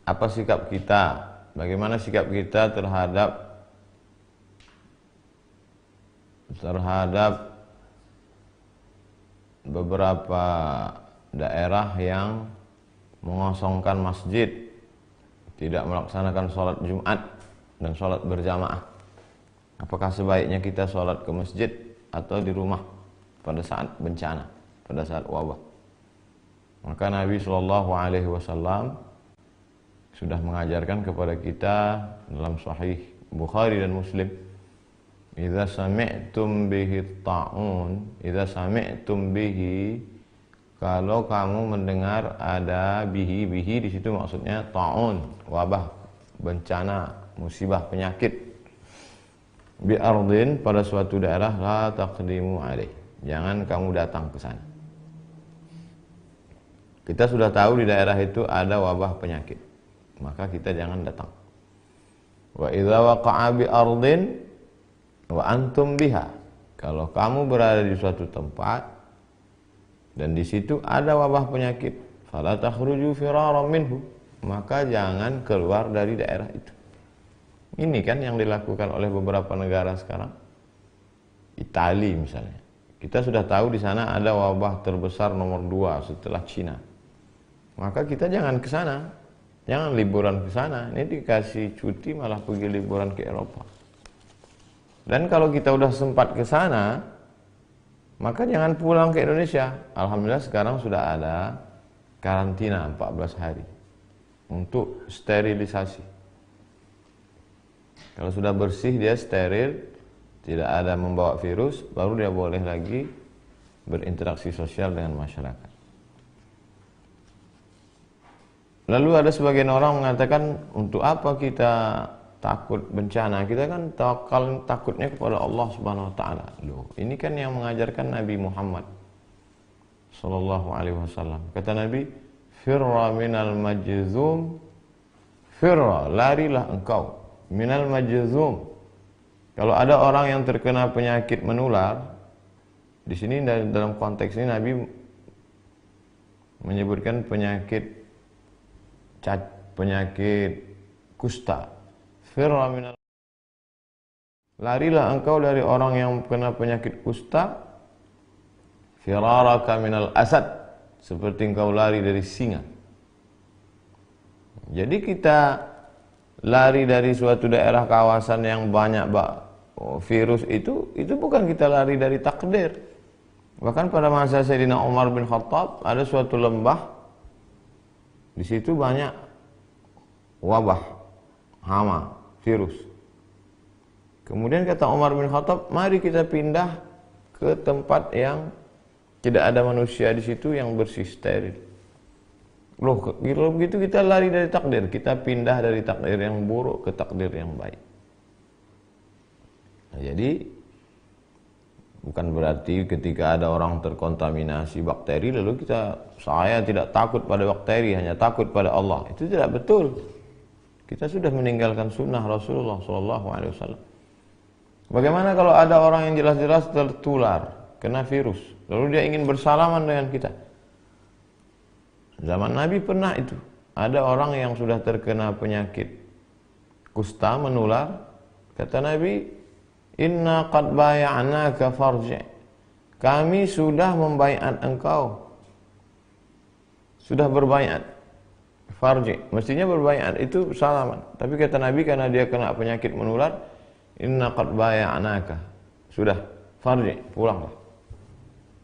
apa sikap kita, bagaimana sikap kita terhadap beberapa daerah yang mengosongkan masjid, tidak melaksanakan sholat Jumat dan sholat berjamaah. Apakah sebaiknya kita sholat ke masjid atau di rumah pada saat bencana, pada saat wabah? Maka Nabi SAW sudah mengajarkan kepada kita dalam Sahih Bukhari dan Muslim, idza sami'tum bihi ta'un, idza sami'tum bihi, kalau kamu mendengar ada bihi di situ maksudnya ta'un, wabah, bencana, musibah, penyakit, bi ardin, pada suatu daerah, la taqdimu alaih, jangan kamu datang ke sana. Kita sudah tahu di daerah itu ada wabah penyakit, maka kita jangan datang. Wa idza waqa'a bi ardin wa antum biha, kalau kamu berada di suatu tempat dan di situ ada wabah penyakit, fala takhruju firaran minhu, maka jangan keluar dari daerah itu. Ini kan yang dilakukan oleh beberapa negara sekarang. Italia misalnya, kita sudah tahu di sana ada wabah terbesar nomor 2 setelah Cina, maka kita jangan ke sana, jangan liburan ke sana. Ini dikasih cuti malah pergi liburan ke Eropa. Dan kalau kita udah sempat ke sana, maka jangan pulang ke Indonesia. Alhamdulillah sekarang sudah ada karantina 14 hari untuk sterilisasi. Kalau sudah bersih, dia steril, tidak ada membawa virus, baru dia boleh lagi berinteraksi sosial dengan masyarakat. Lalu ada sebagian orang mengatakan, untuk apa kita takut bencana? Kita kan takutnya kepada Allah Subhanahu wa taala. Loh, ini kan yang mengajarkan Nabi Muhammad sallallahu alaihi wasallam. Kata Nabi, firra minal majzum, firra, larilah engkau, minal majzum. Kalau ada orang yang terkena penyakit menular, di sini dalam konteks ini Nabi menyebutkan penyakit kusta. Firra minal, larilah engkau dari orang yang kena penyakit kusta, firaraka minal asad, seperti engkau lari dari singa. Jadi kita lari dari suatu daerah kawasan yang banyak virus itu bukan kita lari dari takdir. Bahkan pada masa Sayyidina Umar bin Khattab ada suatu lembah, di situ banyak wabah, hama, virus. Kemudian kata Umar bin Khattab, mari kita pindah ke tempat yang tidak ada manusia di situ, yang bersih, steril. Loh, kalau begitu kita lari dari takdir, kita pindah dari takdir yang buruk ke takdir yang baik. Nah, jadi bukan berarti ketika ada orang terkontaminasi bakteri lalu saya tidak takut pada bakteri, hanya takut pada Allah. Itu tidak betul. Kita sudah meninggalkan sunnah Rasulullah SAW. Bagaimana kalau ada orang yang jelas-jelas tertular, kena virus, lalu dia ingin bersalaman dengan kita? Zaman Nabi pernah itu. Ada orang yang sudah terkena penyakit kusta menular. Kata Nabi, inna qad bay'anaka farji'. Kami sudah membaiat engkau. Sudah berbaiat. Farji', mestinya berbaiat itu salaman. Tapi kata Nabi karena dia kena penyakit menular, inna qad bay'anaka. Sudah, farji', pulanglah.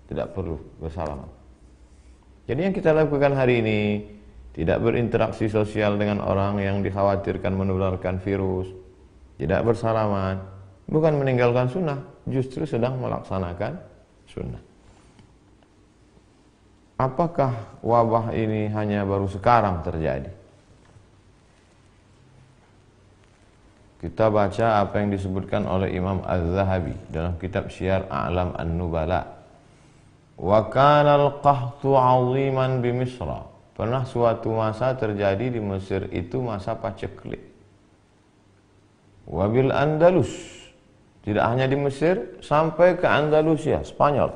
Tidak perlu bersalaman. Jadi yang kita lakukan hari ini, tidak berinteraksi sosial dengan orang yang dikhawatirkan menularkan virus, tidak bersalaman, bukan meninggalkan sunnah, justru sedang melaksanakan sunnah. Apakah wabah ini hanya baru sekarang terjadi? Kita baca apa yang disebutkan oleh Imam Az-Zahabi dalam kitab Syiar A'lam An-Nubala. Wa kana al-qahtu 'aziman bi Misra. Pernah suatu masa terjadi di Mesir itu masa paceklik. Wa bil Andalus. Tidak hanya di Mesir, sampai ke Andalusia, Spanyol.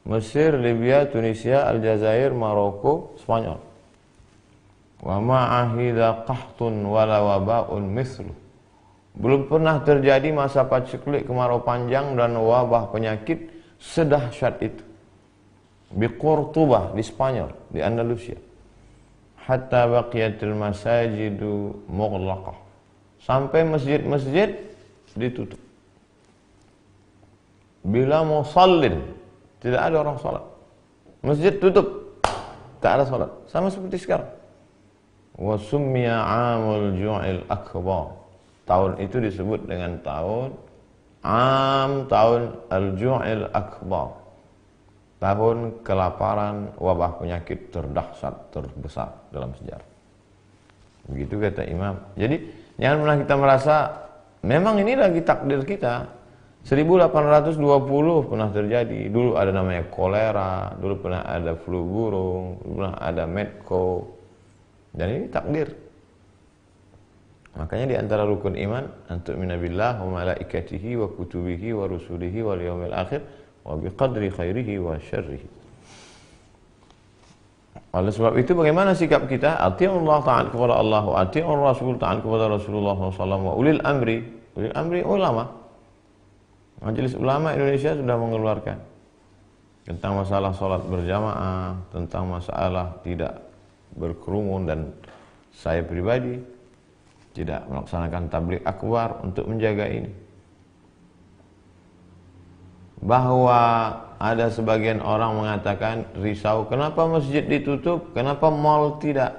Mesir, Libya, Tunisia, Aljazair, Maroko, Spanyol. Wa ma'ahidha qahtun wala waba'un mithlu. Belum pernah terjadi masa paceklik, kemarau panjang dan wabah penyakit sedahsyat itu. Bi Qurtubah di Spanyol, di Andalusia. Hatta baqiyatil masajidu mughlaqah. Sampai masjid-masjid ditutup. Bila musallin, tidak ada orang salat. Masjid tutup, tak ada salat. Sama seperti sekarang. Wa summiya 'amul ju'il akbar. Tahun itu disebut dengan tahun al-ju'il akbar. Tahun kelaparan, wabah penyakit terdahsyat, terbesar dalam sejarah. Begitu kata Imam. Jadi jangan pernah kita merasa memang ini lagi takdir kita. 1820 pernah terjadi. Dulu ada namanya kolera, dulu pernah ada flu burung, dulu pernah ada medco. Dan ini takdir. Makanya di antara rukun iman, antu'mina billah wa malaikatihi wa kutubihi wa rusulihi wal yawmil akhir wa biqadri khairihi wa syarrihi. Oleh sebab itu bagaimana sikap kita? Ati'ullah, ta'at kepada Allah, wa ati'ur rasul, ta'at kepada Rasulullah SAW, wa ulil amri ulama. Majelis Ulama Indonesia sudah mengeluarkan tentang masalah sholat berjamaah, tentang masalah tidak berkerumun, dan saya pribadi tidak melaksanakan tabligh akbar untuk menjaga ini. Bahwa ada sebagian orang mengatakan risau, kenapa masjid ditutup, kenapa mall tidak,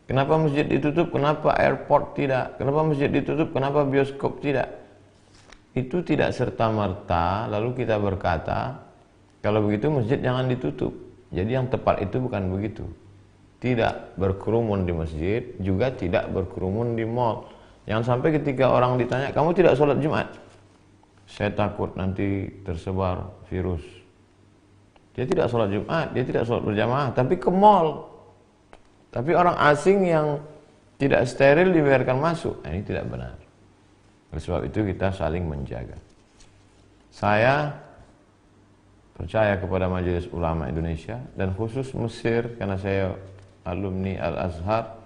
kenapa masjid ditutup, kenapa airport tidak, kenapa masjid ditutup, kenapa bioskop tidak. Itu tidak serta-merta lalu kita berkata kalau begitu masjid jangan ditutup. Jadi yang tepat itu bukan begitu. Tidak berkerumun di masjid, juga tidak berkerumun di mall. Jangan sampai ketika orang ditanya, kamu tidak sholat Jumat? Saya takut nanti tersebar virus. Dia tidak sholat Jumat, dia tidak sholat berjamaah, tapi ke mall. Tapi orang asing yang tidak steril dibiarkan masuk. Nah, ini tidak benar. Oleh sebab itu kita saling menjaga. Saya percaya kepada Majelis Ulama Indonesia dan khusus Mesir, karena saya alumni Al-Azhar,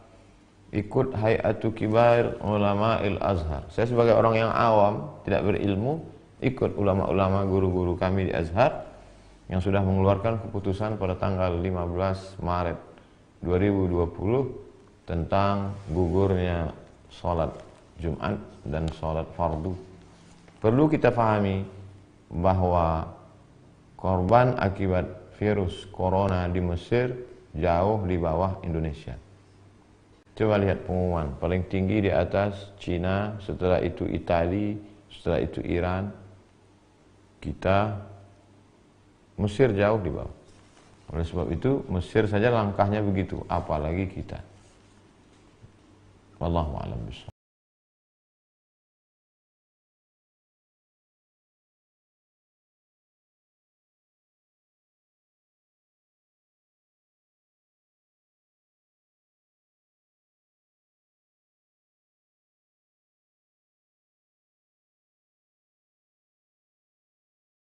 ikut Hay'atu Kibar Ulama Al-Azhar. Saya sebagai orang yang awam, tidak berilmu, ikut ulama-ulama guru-guru kami di Azhar yang sudah mengeluarkan keputusan pada tanggal 15 Maret 2020 tentang gugurnya sholat Jumat dan sholat fardu. Perlu kita pahami bahwa korban akibat virus corona di Mesir jauh di bawah Indonesia. Coba lihat pengumuman, paling tinggi di atas Cina, setelah itu Italia, setelah itu Iran. Kita, Mesir jauh di bawah. Oleh sebab itu Mesir saja langkahnya begitu, apalagi kita. Wallahu a'lam bishawab.